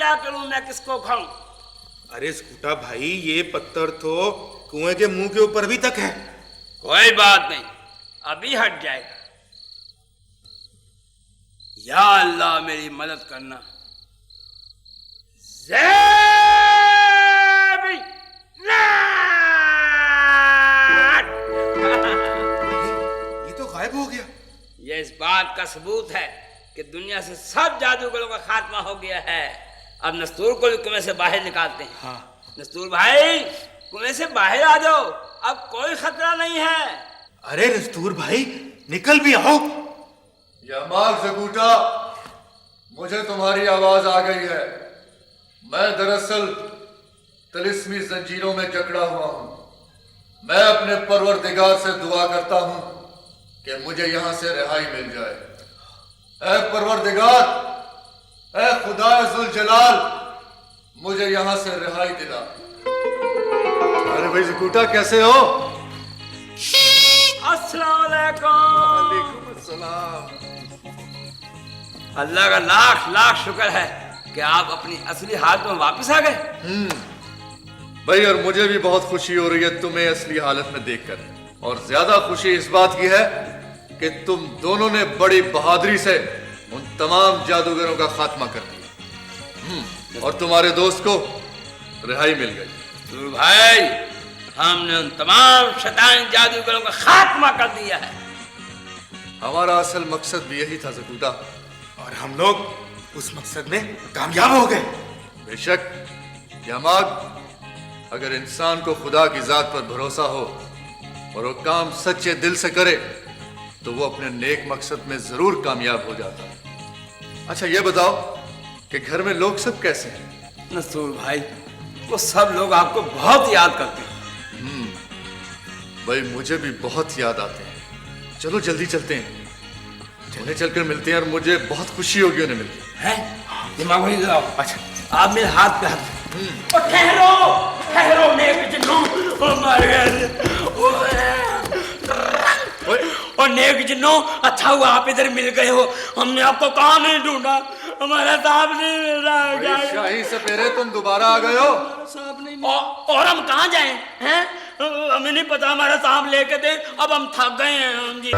क्या करूं, मैं किसको खाऊं? अरे स्कूटा भाई, ये पत्थर तो कुएं के मुंह के ऊपर भी तक है। कोई बात नहीं, अभी हट जाएगा। या अल्लाह मेरी मदद करना। ये तो गायब हो गया। ये इस बात का सबूत है कि दुनिया से सब जादूगरों का खात्मा हो गया है। अब नस्तूर को भी कुएं से बाहर निकालते हैं। हाँ। नस्तूर भाई, कुएं से बाहर आ जाओ, अब कोई खतरा नहीं है। अरे नस्तूर भाई, निकल भी आओ। यमाग ज़गूटा, मुझे तुम्हारी आवाज आ गई है। मैं दरअसल तिलिस्मी जंजीरों में जकड़ा हुआ हूं। मैं अपने परवरदिगार से दुआ करता हूं कि मुझे यहां से रिहाई मिल जाए। ऐ परवरदिगार, ऐ खुदा जुल जलाल, मुझे यहां से रिहाई दिला। अरे भाई ज़गूटा, कैसे हो? अस्सलाम वालेकुम। अस्सलाम। अल्लाह का लाख लाख शुक्र है कि आप अपनी असली हालत में वापस आ गए। भाई, और मुझे भी बहुत खुशी हो रही है तुम्हें असली हालत में देखकर। और ज्यादा खुशी इस बात की है कि तुम दोनों ने बड़ी बहादुरी से उन तमाम जादूगरों का खात्मा कर दिया और तुम्हारे दोस्त को रिहाई मिल गई। तो भाई, हमने उन तमाम शैतानी जादूगरों का खात्मा कर दिया है। हमारा असल मकसद भी यही था ज़गूटा, और हम लोग उस मकसद में कामयाब हो गए। बेशक यमाग, अगर इंसान को खुदा की जात पर भरोसा हो और वो काम सच्चे दिल से करे तो वो अपने नेक मकसद में जरूर कामयाब हो जाता है। अच्छा ये बताओ कि घर में लोग सब कैसे हैं? नस्तूर भाई, वो सब लोग आपको बहुत याद करते हैं। भाई, मुझे भी बहुत याद आते हैं। चलो जल्दी चलते हैं, उन्हें चलकर मिलते हैं और मुझे बहुत खुशी होगी उन्हें मिलकर। हैं? दिमाग में लगाओ। अच्छा, आप मेरे हाथ पे हाथ। और ठहरो ठहरो, नेक जिन्नो, ओ मर गए। और नेक जिन्नो, अच्छा हुआ आप इधर मिल गए हो। हमने आपको कहाँ नहीं ढूंढा, हमारा सांप नहीं मिल रहा है। शाही सपेरे, तुम दोबारा आ गए हो। सांप नहीं और हम कहाँ जाएं? हैं? हमें नहीं पता, हमारा सांप लेके दे। अब हम थक गए हैं। जी